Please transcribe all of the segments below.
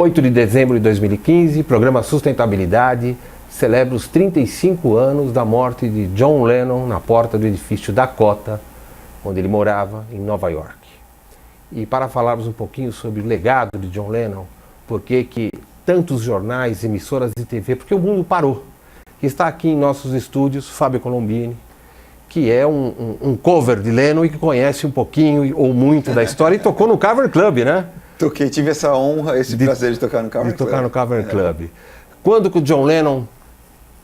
8 de dezembro de 2015, programa Sustentabilidade celebra os 35 anos da morte de John Lennon na porta do edifício Dakota, onde ele morava, em Nova York. E para falarmos um pouquinho sobre o legado de John Lennon, por que tantos jornais, emissoras de TV, porque o mundo parou. Está aqui em nossos estúdios Fábio Colombini, que é um cover de Lennon e que conhece um pouquinho ou muito da história e tocou no Cavern Club, né? Toquei, tive essa honra, esse prazer de tocar no Cavern Club. Tocar no Cavern Club. Quando que o John Lennon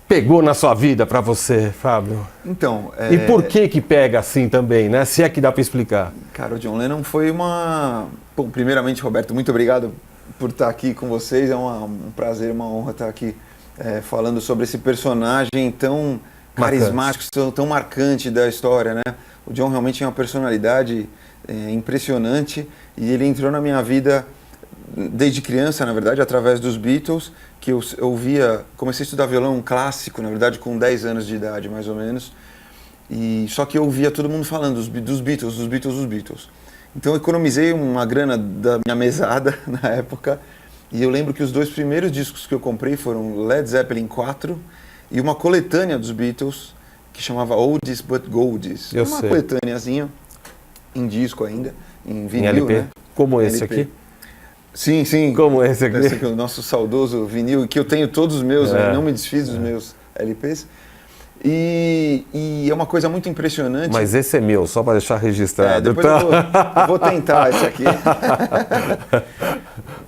pegou na sua vida para você, Fábio? Então... E por que pega assim também, né? Se é que dá para explicar. Cara, o John Lennon foi uma... Bom, primeiramente, Roberto, muito obrigado por estar aqui com vocês. É um prazer, uma honra estar aqui falando sobre esse personagem tão carismático, tão marcante da história, né? O John realmente é uma personalidade impressionante e ele entrou na minha vida desde criança, na verdade, através dos Beatles, que eu ouvia, comecei a estudar violão clássico, na verdade, com 10 anos de idade, mais ou menos, e só que eu ouvia todo mundo falando dos Beatles. Então eu economizei uma grana da minha mesada na época, e eu lembro que os 2 primeiros discos que eu comprei foram Led Zeppelin 4 e uma coletânea dos Beatles, que chamava Oldies But Goldies. Uma coletâneazinha, em disco ainda, em vinil, em LP, né? Como esse LP. Aqui? Sim. Como esse aqui? Esse aqui é o nosso saudoso vinil, que eu tenho todos os meus, não me desfiz dos meus LPs. E é uma coisa muito impressionante. Mas esse é meu, só para deixar registrado. Depois eu vou tentar esse aqui.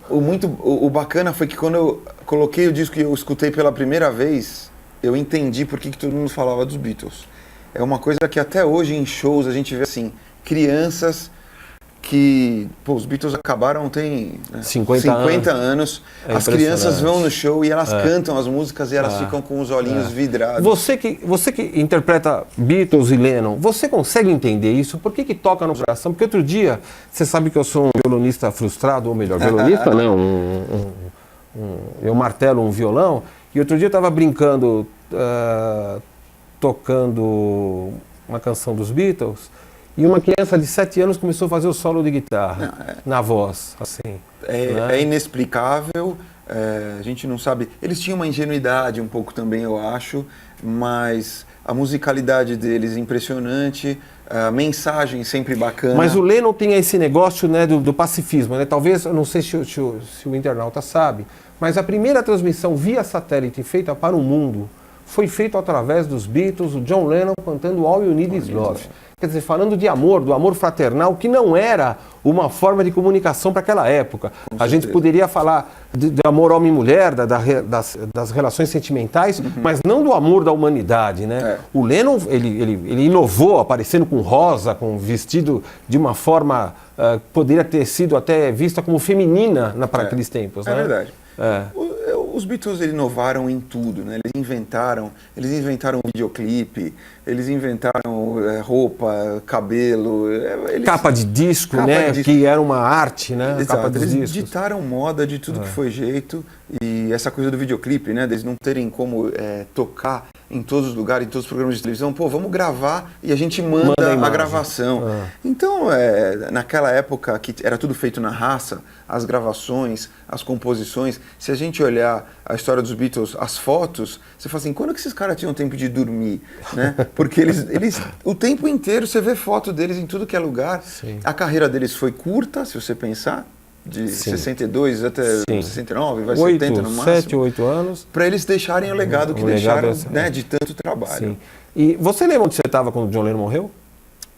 O bacana foi que quando eu coloquei o disco e eu escutei pela primeira vez, eu entendi por que todo mundo falava dos Beatles. É uma coisa que até hoje em shows a gente vê assim, crianças que, os Beatles acabaram tem 50 anos. As crianças vão no show e elas cantam as músicas e elas ficam com os olhinhos vidrados. Você que interpreta Beatles e Lennon, você consegue entender isso? Por que toca no coração? Porque outro dia, você sabe que eu sou um violonista frustrado, ou melhor, violonista não, eu martelo um violão, e outro dia eu estava brincando, tocando uma canção dos Beatles, e uma criança de 7 anos começou a fazer o solo de guitarra, na voz, assim. É inexplicável, a gente não sabe. Eles tinham uma ingenuidade um pouco também, eu acho, mas a musicalidade deles é impressionante, a mensagem sempre bacana. Mas o Lennon tem esse negócio, né, do pacifismo, né? Talvez, eu não sei se o internauta sabe, mas a primeira transmissão via satélite feita para o mundo foi feita através dos Beatles, o John Lennon cantando All You Need Is Love. Quer dizer, falando de amor, do amor fraternal, que não era uma forma de comunicação para aquela época. A gente poderia falar de amor homem e mulher, das relações sentimentais, mas não do amor da humanidade, né? O Lennon, ele inovou, aparecendo com rosa, com vestido de uma forma poderia ter sido até vista como feminina para aqueles tempos, né? É verdade. Os Beatles inovaram em tudo, né? Eles inventaram videoclipe, eles inventaram roupa, cabelo, capa de disco, né? Que era uma arte, né? Exato. Capa dos eles discos. ditaram moda de tudo que foi jeito, e essa coisa do videoclipe, né? Deles não terem como tocar em todos os lugares, em todos os programas de televisão. Vamos gravar e a gente manda a gravação. Então, naquela época que era tudo feito na raça, as gravações, as composições, se a gente olhar a história dos Beatles, as fotos, você fala assim, quando que esses caras tinham tempo de dormir, né? Porque eles o tempo inteiro, você vê foto deles em tudo que é lugar. Sim. A carreira deles foi curta, se você pensar, de 62 até 69, vai 70 no máximo. 7, 8 anos. Para eles deixarem o legado que deixaram, né, de tanto trabalho. Sim. E você lembra onde você estava quando o John Lennon morreu?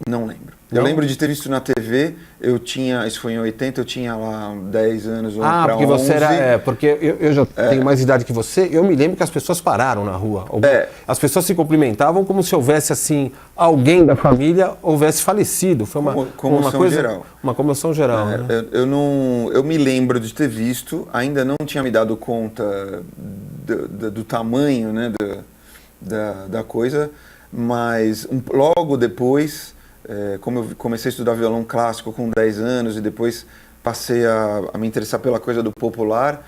Não lembro. Não? Eu lembro de ter visto na TV, isso foi em 80, eu tinha lá 10 anos ou para 11. Porque você era... porque eu já tenho mais idade que você, eu me lembro que as pessoas pararam na rua. As pessoas se cumprimentavam como se houvesse, assim, alguém da família houvesse falecido. Foi uma comoção geral. Uma comoção geral, né? Eu me lembro de ter visto, ainda não tinha me dado conta do tamanho, né, da coisa, mas logo depois... como eu comecei a estudar violão clássico com 10 anos e depois passei a me interessar pela coisa do popular,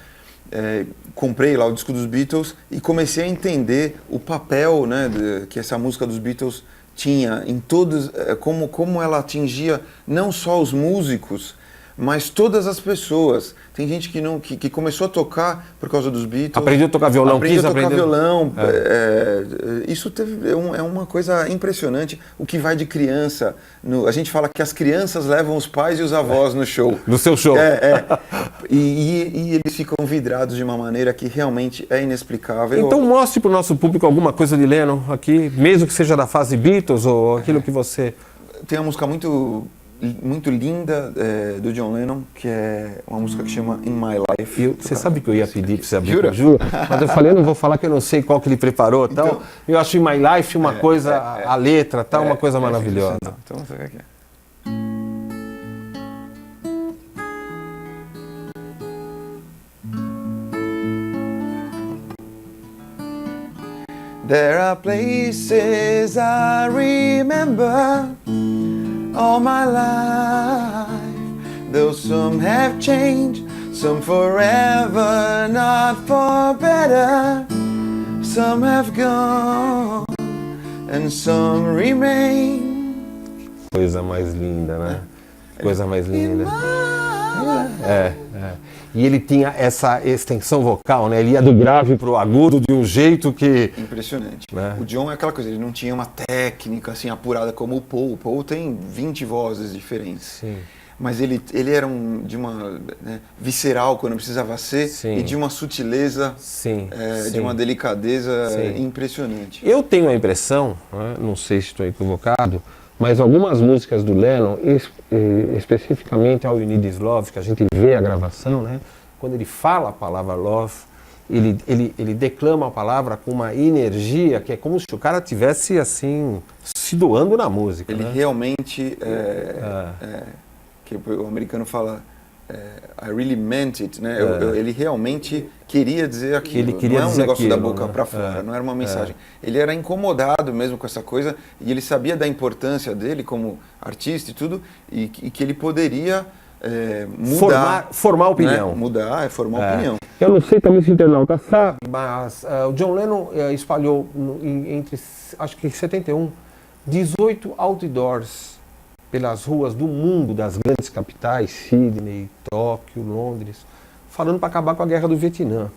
comprei lá o disco dos Beatles e comecei a entender o papel, né, que essa música dos Beatles tinha em todos, como ela atingia não só os músicos, mas todas as pessoas. Tem gente que começou a tocar por causa dos Beatles. Aprendeu a tocar violão, violão. Isso é uma coisa impressionante. O que vai de criança. A gente fala que as crianças levam os pais e os avós no show. No seu show. E eles ficam vidrados de uma maneira que realmente é inexplicável. Então mostre para o nosso público alguma coisa de Lennon aqui, mesmo que seja da fase Beatles ou aquilo que você... Tem uma música muito linda do John Lennon, que é uma música que chama In My Life. Você sabe que eu ia pedir para você abrir? Jura? Juro, mas eu falei, eu não vou falar que eu não sei qual que ele preparou. Então, tal. Eu acho In My Life uma coisa, a letra, tal, uma coisa maravilhosa. Então você quer aqui. There are places I remember all my life, though some have changed, some forever, not for better. Some have gone and some remain. Coisa mais linda, né? Coisa mais linda. E ele tinha essa extensão vocal, né? Ele ia do grave pro agudo de um jeito que... Impressionante. Né? O John é aquela coisa, ele não tinha uma técnica assim apurada como o Paul. O Paul tem 20 vozes diferentes. Sim. Mas ele era de uma visceral quando precisava ser. Sim. E de uma sutileza, sim. De uma delicadeza impressionante. Eu tenho a impressão, né, não sei se estou equivocado, mas algumas músicas do Lennon, especificamente All You Need Is Love, que a gente vê a gravação, né? Quando ele fala a palavra love, ele declama a palavra com uma energia que é como se o cara tivesse assim se doando na música. Ele realmente, que o americano fala, I really meant it, né? Ele realmente queria dizer aquilo. Ele queria não é um dizer negócio aquilo, da boca para fora, não era uma mensagem. Ele era incomodado mesmo com essa coisa e ele sabia da importância dele como artista e tudo, e que ele poderia mudar. Formar opinião. Né? Mudar, formar opinião. Eu não sei também se o internauta sabe, mas o John Lennon espalhou entre, acho que em 71, 18 outdoors pelas ruas do mundo, das grandes capitais, Sydney, Tóquio, Londres, falando para acabar com a guerra do Vietnã.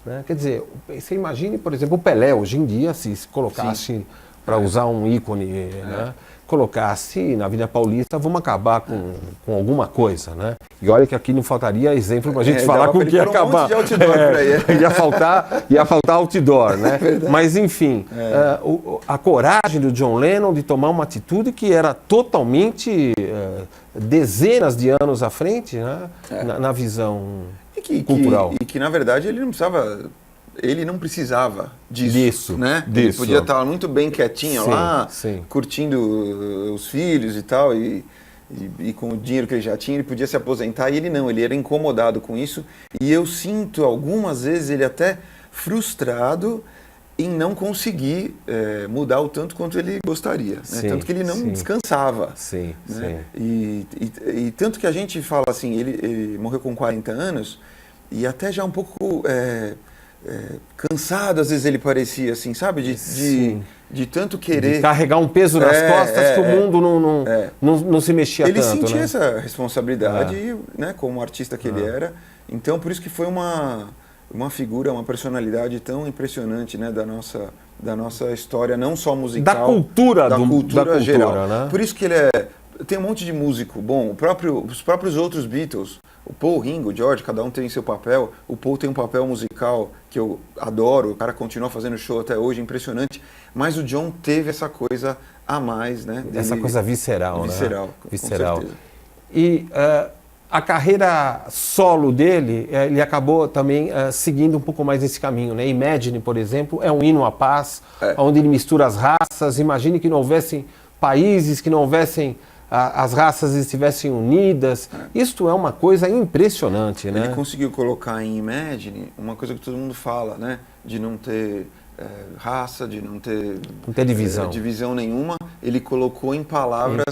Né? Quer dizer, você imagine, por exemplo, o Pelé hoje em dia, se colocasse, para usar um ícone, né? Colocasse na Avenida Paulista, vamos acabar com alguma coisa, né? E olha que aqui não faltaria exemplo para a gente falar com o que ia acabar. Ia faltar outdoor, né? Mas enfim, a coragem do John Lennon de tomar uma atitude que era totalmente dezenas de anos à frente, né? Na visão cultural. E que na verdade ele não precisava disso, né? Ele podia estar muito bem quietinho lá, curtindo os filhos e tal, e com o dinheiro que ele já tinha, ele podia se aposentar, e ele não, ele era incomodado com isso, e eu sinto algumas vezes ele até frustrado em não conseguir mudar o tanto quanto ele gostaria, né? Tanto que ele não descansava. Né? E tanto que a gente fala assim, ele morreu com 40 anos, e até já um pouco... cansado, às vezes ele parecia assim, sabe? De tanto querer... De carregar um peso nas costas que o mundo não se mexia ele tanto. Ele sentia, né? essa responsabilidade, né? Como artista que ele era. Então, por isso que foi uma figura, uma personalidade tão impressionante, né? Da nossa história, não só musical. Da cultura geral. Né? Por isso que ele tem um monte de músico bom. Os próprios outros Beatles, o Paul, o Ringo, o George, cada um tem seu papel. O Paul tem um papel musical que eu adoro, o cara continua fazendo show até hoje, impressionante. Mas o John teve essa coisa a mais, né? Essa coisa visceral, né? Visceral. E a carreira solo dele, ele acabou também seguindo um pouco mais esse caminho, né? Imagine, por exemplo, é um hino à paz, onde ele mistura as raças. Imagine que não houvessem países, que não houvessem... as raças estivessem unidas. Isto é uma coisa impressionante, né? Ele conseguiu colocar em Imagine uma coisa que todo mundo fala, né? De não ter raça, de não ter divisão nenhuma. Ele colocou em palavras,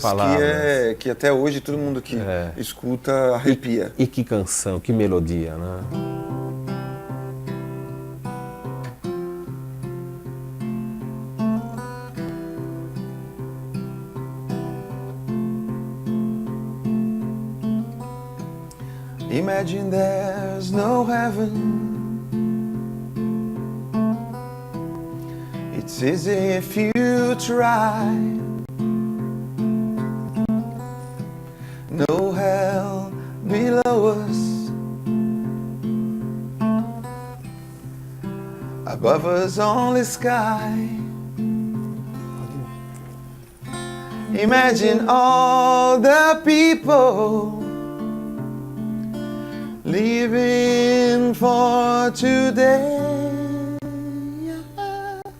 que até hoje todo mundo que escuta arrepia. E que canção, que melodia, né? Imagine there's no heaven. It's easy if you try. No hell below us. Above us only sky. Imagine all the people living for today.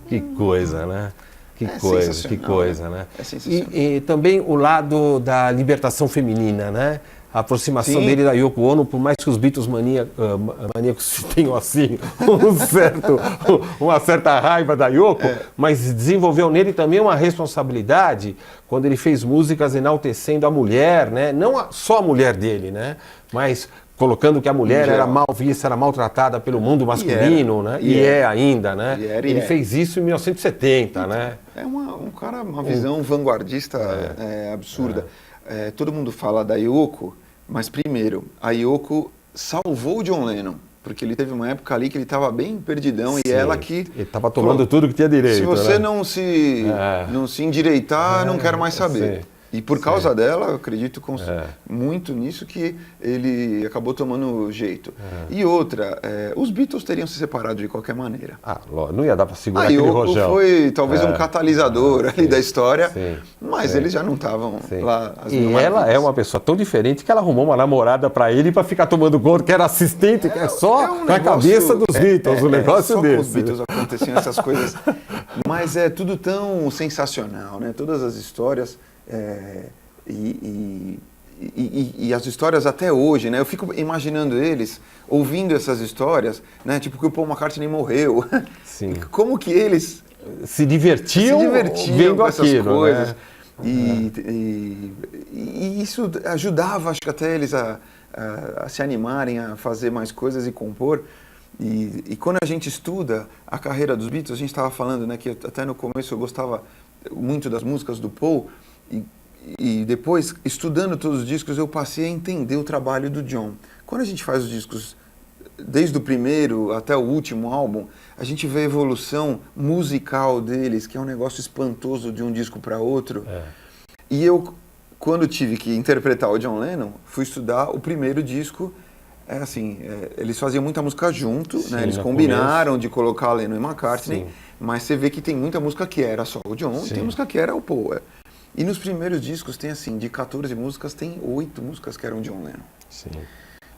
Que coisa, né? Que coisa, né? É sensacional. E também o lado da libertação feminina, né? A aproximação Sim. dele da Yoko Ono, por mais que os Beatles maníacos tenham assim uma certa raiva da Yoko, mas desenvolveu nele também uma responsabilidade quando ele fez músicas enaltecendo a mulher, né? Não só a mulher dele, né? Mas colocando que a mulher era mal vista, era maltratada pelo mundo masculino, né? E é ainda, né? Ele fez isso em 1970, né? É uma visão vanguardista absurda. Todo mundo fala da Yoko, mas primeiro, a Yoko salvou o John Lennon, porque ele teve uma época ali que ele estava bem perdidão. Sim, e ela que... Ele estava tomando tudo que tinha direito. Se você, né? não se endireitar, não quero mais saber. Sim. E por causa dela, eu acredito muito nisso, que ele acabou tomando jeito. E outra, os Beatles teriam se separado de qualquer maneira. Não ia dar para segurar a aquele Yoko rojão. Foi talvez um catalisador ali da história, mas eles já não estavam lá. E ela é uma pessoa tão diferente que ela arrumou uma namorada para ele para ficar tomando conta, que era assistente, que é só na cabeça dos Beatles, o negócio desse. Só com os Beatles aconteciam essas coisas. Mas é tudo tão sensacional, né? Todas as histórias... E as histórias até hoje, né? Eu fico imaginando eles ouvindo essas histórias, né? Tipo que o Paul McCartney morreu. Sim. Como que eles se divertiam vendo com essas aquilo, coisas. Né? E isso ajudava, acho que até eles a se animarem a fazer mais coisas e compor. E quando a gente estuda a carreira dos Beatles, a gente estava falando, né, que até no começo eu gostava muito das músicas do Paul. E depois, estudando todos os discos, eu passei a entender o trabalho do John. Quando a gente faz os discos, desde o primeiro até o último álbum, a gente vê a evolução musical deles, que é um negócio espantoso de um disco para outro. E eu, quando tive que interpretar o John Lennon, fui estudar o primeiro disco. Eles faziam muita música junto, Sim, né? Eles combinaram de colocar Lennon e McCartney, sim, mas você vê que tem muita música que era só o John, sim, tem música que era o Paul. E nos primeiros discos tem assim, de 14 músicas, tem 8 músicas que eram John Lennon. Sim.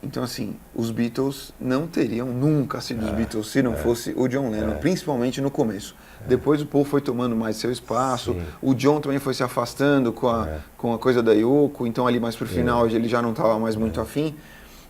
Então assim, os Beatles não teriam nunca sido os Beatles se não fosse o John Lennon, principalmente no começo. Depois o Paul foi tomando mais seu espaço, sim, o John também foi se afastando com a coisa da Yoko, então ali mais pro final ele já não estava mais muito afim,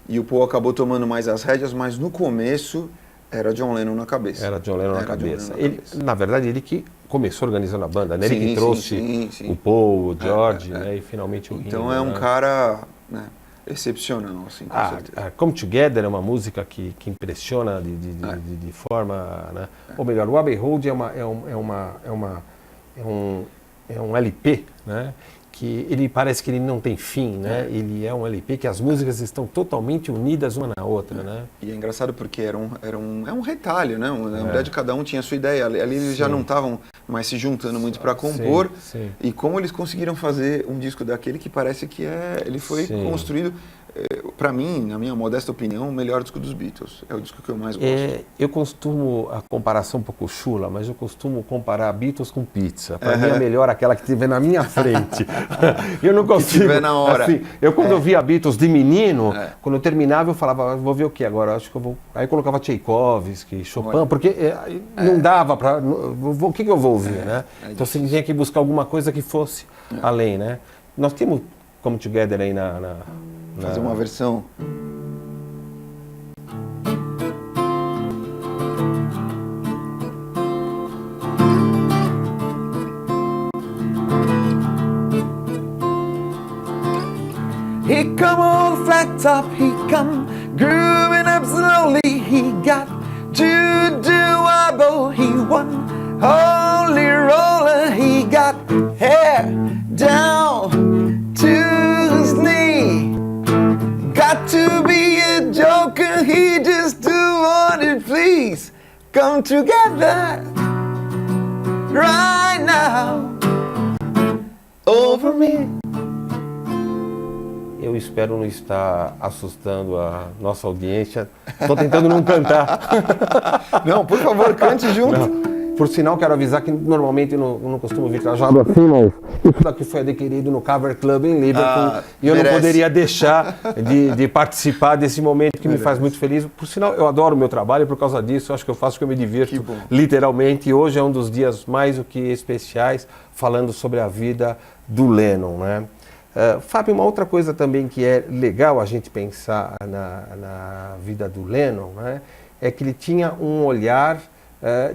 e o Paul acabou tomando mais as rédeas, mas no começo era John Lennon na cabeça. Era John Lennon na cabeça. Na verdade, ele que começou organizando a banda, né? Ele que trouxe o Paul, o George, né? E finalmente o Ringo. Então é um cara, né, excepcional, assim, com certeza. Come Together é uma música que impressiona de forma, né? Ou melhor, o Abbey Road é um LP, né? Que ele parece que ele não tem fim, né? Ele é um LP que as músicas estão totalmente unidas uma na outra, né? E é engraçado porque é um retalho, né? Na verdade, cada um tinha a sua ideia. Ali eles já não estavam mais se juntando muito para compor. Sim. E como eles conseguiram fazer um disco daquele que parece que ele foi construído, para mim, na minha modesta opinião, o melhor disco dos Beatles. É o disco que eu mais gosto. Eu costumo, a comparação um pouco chula, mas eu costumo comparar Beatles com pizza. Para mim é melhor aquela que tiver na minha frente. Eu não consigo. Que tiver na hora. Assim, quando eu via Beatles de menino, quando eu terminava eu falava, vou ver o que agora? Acho que eu vou. Aí eu colocava Tchaikovsky, Chopin, porque não dava para. O que eu vou ouvir, né? Então você tinha que buscar alguma coisa que fosse além, né? Nós temos Come Together aí fazer uma versão. He come all flat top, he come grooving up slowly. He got Juju Wabo, he won holy roller. He got hair down to his knee. Got to be come together right now over me. Eu espero não estar assustando a nossa audiência. Estou tentando não cantar. Não, por favor, cante junto. Não. Por sinal, quero avisar que normalmente eu não costumo vir trajado assim, mas isso daqui foi adquirido no Cover Club em Liverpool e eu merece. não poderia deixar de participar desse momento que me faz muito feliz. Por sinal, eu adoro o meu trabalho por causa disso, eu acho que eu faço que eu me divirto literalmente. E hoje é um dos dias mais do que especiais, falando sobre a vida do Lennon, né? Fábio, uma outra coisa também que é legal a gente pensar na vida do Lennon, né, é que ele tinha um olhar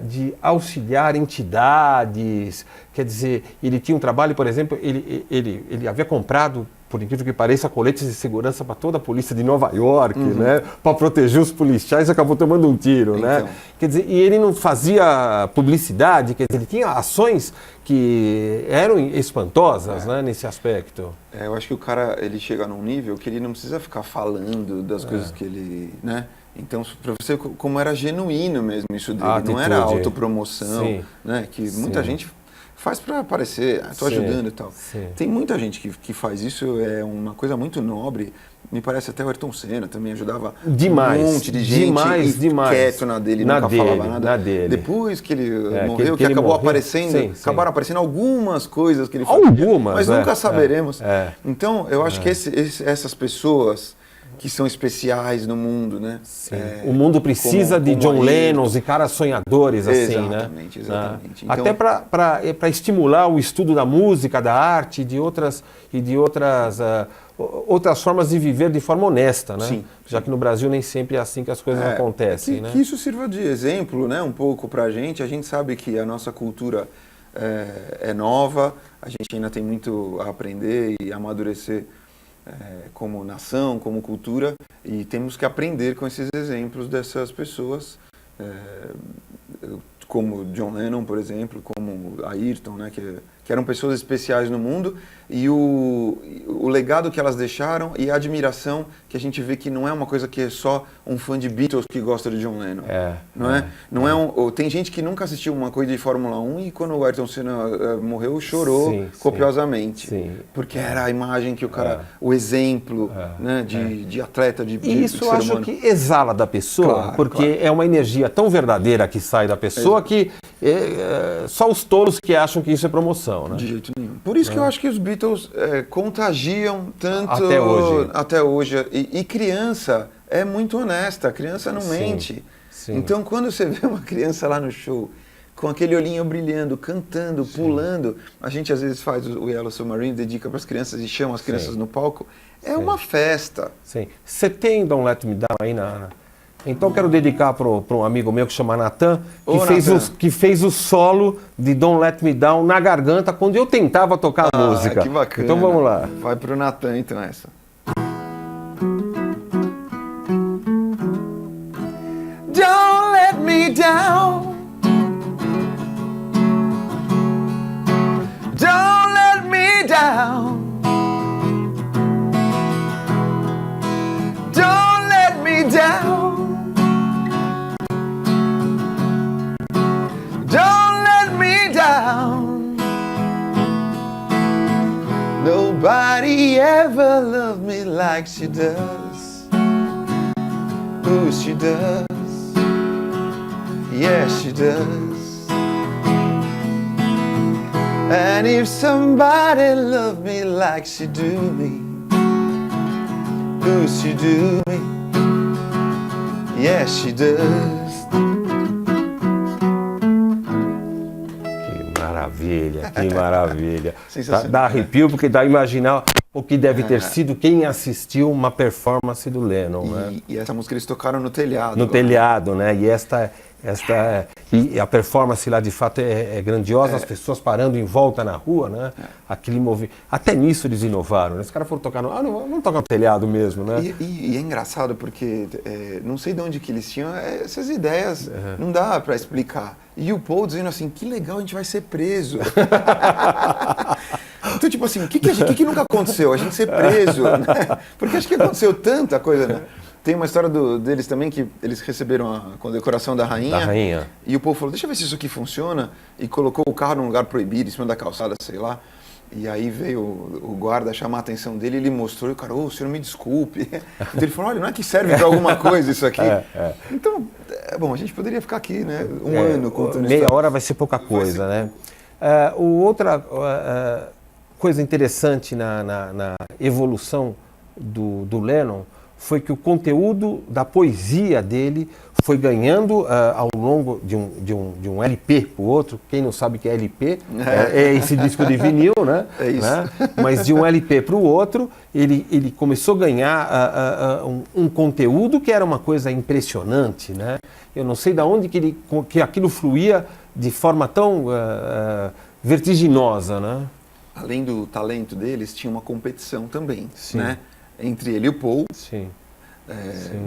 de auxiliar entidades, quer dizer, ele tinha um trabalho, por exemplo, ele havia comprado, por incrível que pareça, coletes de segurança para toda a polícia de Nova York, né, para proteger os policiais, acabou tomando um tiro, né? Quer dizer, e ele não fazia publicidade, quer dizer, ele tinha ações que eram espantosas, né, nesse aspecto. Eu acho que o cara, ele chega num nível que ele não precisa ficar falando das coisas que ele, né? Então, para você, como era genuíno mesmo isso dele, não era autopromoção, né? Que muita gente faz para aparecer, estou ajudando e tal. Sim. Tem muita gente que faz isso, é uma coisa muito nobre. Me parece até o Ayrton Senna também ajudava demais, um monte de gente demais. Quieto na dele, nunca falava nada. Depois que ele morreu, que acabou aparecendo, acabaram aparecendo algumas coisas que ele fazia, mas nunca saberemos. Então, eu acho que essas pessoas que são especiais no mundo, né? O mundo precisa de John Lennon e caras sonhadores assim, né? Exatamente. Então, até para estimular o estudo da música, da arte e de outras formas de viver de forma honesta, né? Sim. Já que no Brasil nem sempre é assim que as coisas acontecem, né? Que isso sirva de exemplo, né? Um pouco para a gente sabe que a nossa cultura é nova, a gente ainda tem muito a aprender e amadurecer como nação, como cultura, e temos que aprender com esses exemplos dessas pessoas, como John Lennon, por exemplo, como Ayrton, né, que eram pessoas especiais no mundo, e o legado que elas deixaram e a admiração que a gente vê que não é uma coisa que é só um fã de Beatles que gosta de John Lennon. Tem gente que nunca assistiu uma corrida de Fórmula 1 e quando o Ayrton Senna morreu chorou copiosamente, porque era a imagem que o cara, o exemplo, né, de atleta, de isso eu acho que exala da pessoa, porque é uma energia tão verdadeira que sai da pessoa que só os tolos que acham que isso é promoção, né? De jeito nenhum. Por isso que eu acho que os Beatles contagiam tanto até hoje. E criança é muito honesta, a criança não mente. Sim. Então, quando você vê uma criança lá no show, com aquele olhinho brilhando, cantando, pulando, a gente às vezes faz o Yellow Submarine, dedica para as crianças e chama as crianças no palco, é uma festa. Sim. Você tem Don't Let Me Down aí Então quero dedicar para um amigo meu que chama Natan, que fez o solo de Don't Let Me Down na garganta quando eu tentava tocar a música. Que bacana. Então vamos lá. Vai pro Natan então essa. Don't let me down. Don't let me down. Don't let me down. Don't let me down. Nobody ever loved me like she does. Ooh, she does. Yes, she does. And if somebody loved me like she do me, ooh, she do me. Yes, she does. Que maravilha. Dá arrepio porque dá a imaginar o que deve ter sido quem assistiu uma performance do Lennon, né? E essa música eles tocaram no telhado. No telhado, né? E a performance lá de fato é grandiosa, as pessoas parando em volta na rua, né? Aquele movimento. Até nisso eles inovaram, né? Os caras foram tocar vamos tocar no telhado mesmo, né? E é engraçado porque não sei de onde que eles tinham essas ideias, não dá para explicar. E o Paul dizendo assim, que legal, a gente vai ser preso. Então, tipo assim, o que nunca aconteceu? A gente ser preso, né? Porque acho que aconteceu tanta coisa, né? Tem uma história deles também que eles receberam a condecoração da rainha. Da rainha. E o povo falou, deixa eu ver se isso aqui funciona. E colocou o carro num lugar proibido, em cima da calçada, sei lá. E aí veio o guarda chamar a atenção dele, ele mostrou, e o cara, o senhor me desculpe. Então ele falou, olha, não é que serve para alguma coisa isso aqui? Então, bom, a gente poderia ficar aqui, né, um ano contando meia hora vai ser pouca coisa, né? Outra coisa interessante na evolução do Lennon foi que o conteúdo da poesia dele foi ganhando ao longo de um LP para o outro. Quem não sabe o que é LP, é esse disco de vinil, né? É isso. Né? Mas de um LP para o outro, ele começou a ganhar um conteúdo que era uma coisa impressionante, né? Eu não sei de onde que aquilo fluía de forma tão vertiginosa, né? Além do talento deles, tinha uma competição também, Sim. né? Entre ele e o Paul, Sim.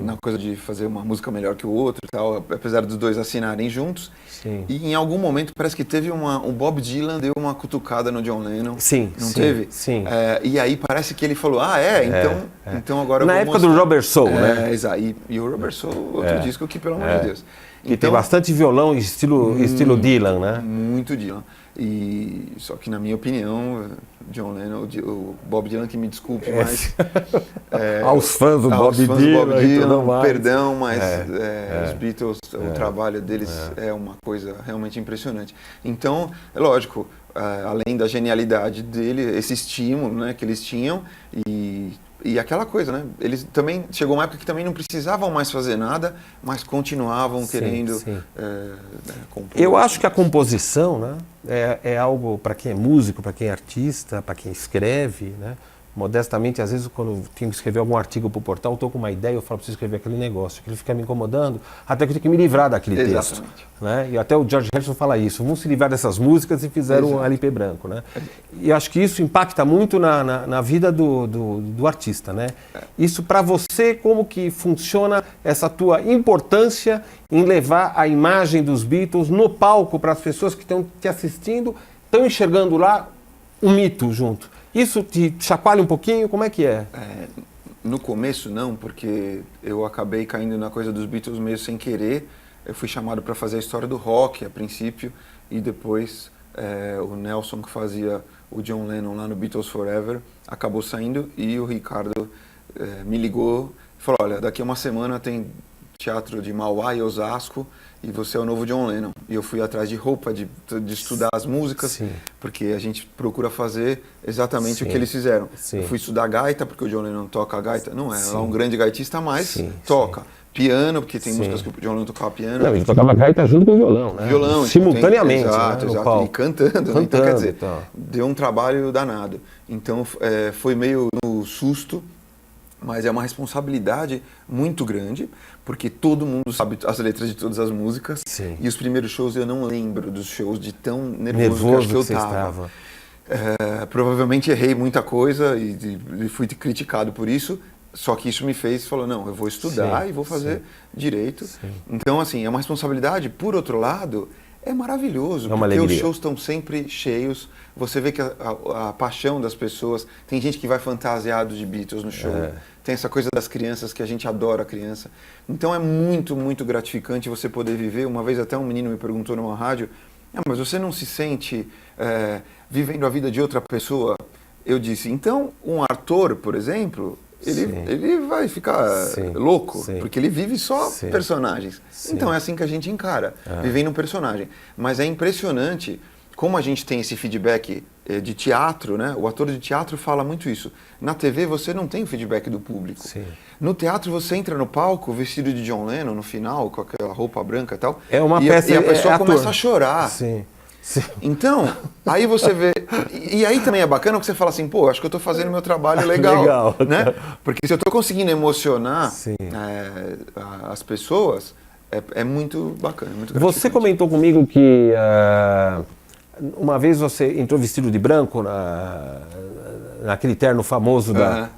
na coisa de fazer uma música melhor que o outro e tal, apesar dos dois assinarem juntos. Sim. E em algum momento parece que teve o Bob Dylan deu uma cutucada no John Lennon. Sim. Não sim, teve? Sim. E aí parece que ele falou, então agora eu Na vou época mostrar. do Rubber Soul, né? Exato. E o Rubber Soul, outro disco que, pelo amor de Deus. Que tem bastante violão estilo Dylan, né? Muito Dylan. Só que, na minha opinião, John Lennon, o Bob Dylan, que me desculpe, mas... aos fãs do Bob Dylan, perdão, mas os Beatles, o trabalho deles é uma coisa realmente impressionante. Então, é lógico, além da genialidade dele, esse estímulo, né, que eles tinham e aquela coisa, né? Eles também chegou uma época que também não precisavam mais fazer nada, mas continuavam querendo compor. Eu acho que a composição, né, é algo para quem é músico, para quem é artista, para quem escreve, né? Modestamente, às vezes, quando eu tenho que escrever algum artigo para o portal, eu estou com uma ideia, eu falo, preciso escrever aquele negócio, aquilo fica me incomodando, até que eu tenho que me livrar daquele texto. Né? E até o George Harrison fala isso, vamos se livrar dessas músicas e fizeram um LP branco. Né? E acho que isso impacta muito na vida do artista. Né? Isso para você, como que funciona essa tua importância em levar a imagem dos Beatles no palco para as pessoas que estão te assistindo, estão enxergando lá um mito junto. Isso te chacoalha um pouquinho? Como é que é? No começo não, porque eu acabei caindo na coisa dos Beatles meio sem querer. Eu fui chamado para fazer a história do rock a princípio e depois o Nelson, que fazia o John Lennon lá no Beatles Forever, acabou saindo e o Ricardo me ligou e falou, olha, daqui a uma semana tem teatro de Mauá e Osasco e você é o novo John Lennon. E eu fui atrás de roupa, de estudar as músicas, Sim. porque a gente procura fazer exatamente Sim. o que eles fizeram. Sim. Eu fui estudar gaita, porque o John Lennon toca gaita. Não é, é um grande gaitista, mas Sim. toca. Sim. Piano, porque tem músicas que o John Lennon tocava piano. Não, ele tocava gaita junto com o violão, né? Violão. Simultaneamente, exato, né? exato. E cantando. Então, quer dizer, deu um trabalho danado. Então, foi meio no susto, mas é uma responsabilidade muito grande, porque todo mundo sabe as letras de todas as músicas. Sim. E os primeiros shows eu não lembro dos shows de tão nervoso que eu estava. Provavelmente errei muita coisa e fui criticado por isso, só que isso me fez falar, não, eu vou estudar Sim. e vou fazer Sim. direito. Sim. Então, assim, é uma responsabilidade. Por outro lado, é maravilhoso, porque alegria. Os shows estão sempre cheios. Você vê que a paixão das pessoas... Tem gente que vai fantasiado de Beatles no show. Tem essa coisa das crianças, que a gente adora a criança. Então é muito, muito gratificante você poder viver. Uma vez até um menino me perguntou numa rádio, mas você não se sente vivendo a vida de outra pessoa? Eu disse, então um ator, por exemplo... Ele vai ficar louco, porque ele vive só personagens. Então é assim que a gente encara, vivendo um personagem. Mas é impressionante como a gente tem esse feedback de teatro, né? O ator de teatro fala muito isso. Na TV você não tem o feedback do público. Sim. No teatro você entra no palco vestido de John Lennon no final, com aquela roupa branca e tal. É uma peça, e a pessoa começa a chorar. Sim. Sim. Então, aí você vê... E aí também é bacana que você fala assim, pô, acho que eu estou fazendo meu trabalho legal. Né? Porque se eu estou conseguindo emocionar as pessoas, é muito bacana, muito gratificante. Você comentou comigo que uma vez você entrou vestido de branco naquele terno famoso da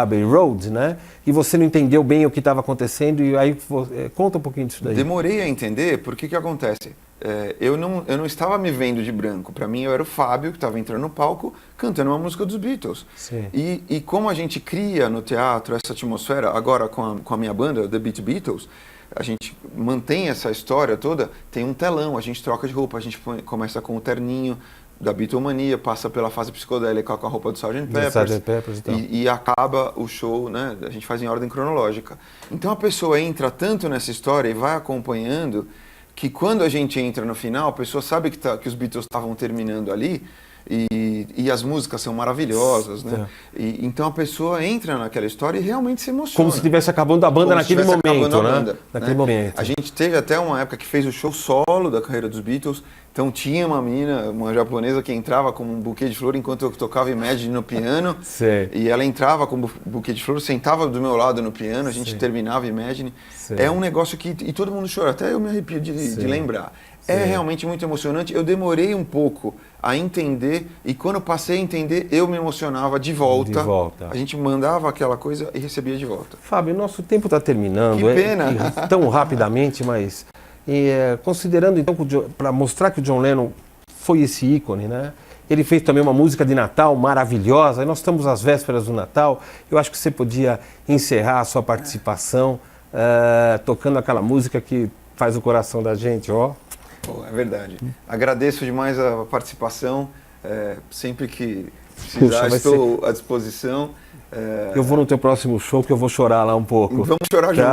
Abbey Road, né? E você não entendeu bem o que estava acontecendo, e aí conta um pouquinho disso daí. Demorei a entender, porque o que acontece? eu não estava me vendo de branco. Para mim, eu era o Fábio, que estava entrando no palco, cantando uma música dos Beatles. Sim. E como a gente cria no teatro essa atmosfera, agora com a minha banda, The Beat Beatles, a gente mantém essa história toda, tem um telão, a gente troca de roupa, a gente começa com o terninho da Beatlemania, passa pela fase psicodélica com a roupa do Sgt. Pepper's, então. e acaba o show, né? A gente faz em ordem cronológica. Então a pessoa entra tanto nessa história e vai acompanhando, que quando a gente entra no final, a pessoa sabe que os Beatles estavam terminando ali, e as músicas são maravilhosas, né? Então a pessoa entra naquela história e realmente se emociona. Como se estivesse acabando a banda naquele momento, né? Naquele momento. A gente teve até uma época que fez o show solo da carreira dos Beatles. Então tinha uma menina, uma japonesa, que entrava com um buquê de flor enquanto eu tocava Imagine no piano. Sei. E ela entrava com um buquê de flor, sentava do meu lado no piano, a gente terminava Imagine. Sei. É um negócio que... E todo mundo chora, até eu me arrepio de lembrar. É realmente muito emocionante. Eu demorei um pouco a entender, e quando eu passei a entender, eu me emocionava de volta. De volta. A gente mandava aquela coisa e recebia de volta. Fábio, nosso tempo está terminando. Que pena! Tão rapidamente, mas... considerando, então, para mostrar que o John Lennon foi esse ícone, né? Ele fez também uma música de Natal maravilhosa, e nós estamos às vésperas do Natal. Eu acho que você podia encerrar a sua participação tocando aquela música que faz o coração da gente, ó. É verdade. Agradeço demais a participação. Sempre que precisar, estou à disposição. Eu vou no teu próximo show, que eu vou chorar lá um pouco. Vamos chorar junto.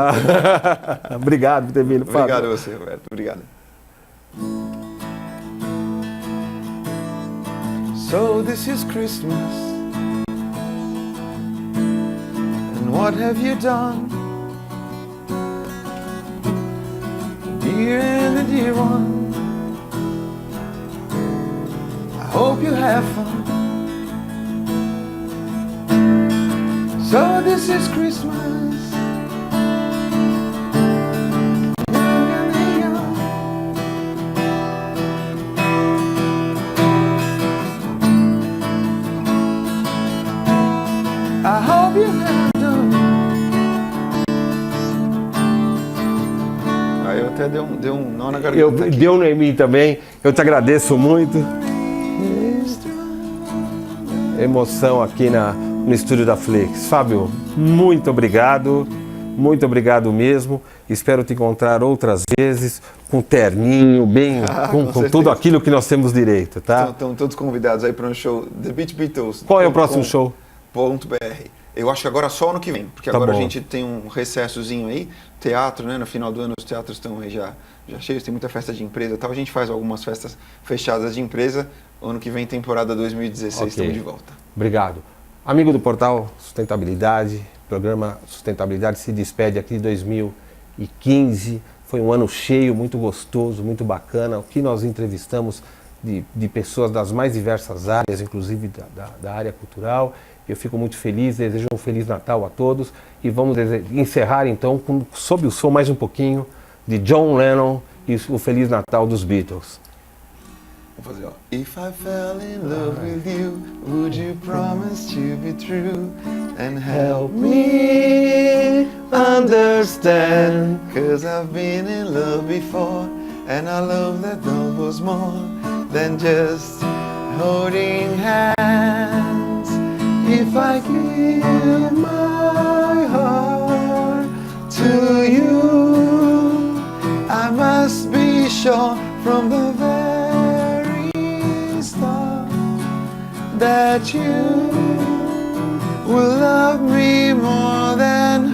Obrigado por ter vindo, Fábio. Obrigado a você, Roberto. Obrigado. So this is Christmas, and what have you done? Dear and the dear one, I hope you have fun. So this is Christmas. I hope you have done. Aí eu até deu um nó na garganta. Deu em mim também. Eu te agradeço muito. Emoção aqui no estúdio da Flix. Fábio, muito obrigado mesmo. Espero te encontrar outras vezes com terninho, bem, com tudo aquilo que nós temos direito, tá? Estão todos convidados aí para um show The Beat Beatles. Qual é o próximo show? .br. Eu acho que agora só ano que vem, porque agora a gente tem um recessozinho aí, teatro, né? No final do ano os teatros estão aí já cheios, tem muita festa de empresa e tal. A gente faz algumas festas fechadas de empresa. Ano que vem, temporada 2016, estamos de volta. Obrigado. Amigo do Portal Sustentabilidade, programa Sustentabilidade se despede aqui de 2015. Foi um ano cheio, muito gostoso, muito bacana. O que nós entrevistamos de pessoas das mais diversas áreas, inclusive da área cultural. Eu fico muito feliz, desejo um Feliz Natal a todos e vamos encerrar então sob o som mais um pouquinho de John Lennon e o Feliz Natal dos Beatles. Vou fazer, ó. If I fell in love with you, would you promise to be true and help me understand? 'Cause I've been in love before and I love that love was more than just holding hands. If I give my heart to you, I must be sure from the very start that you will love me more than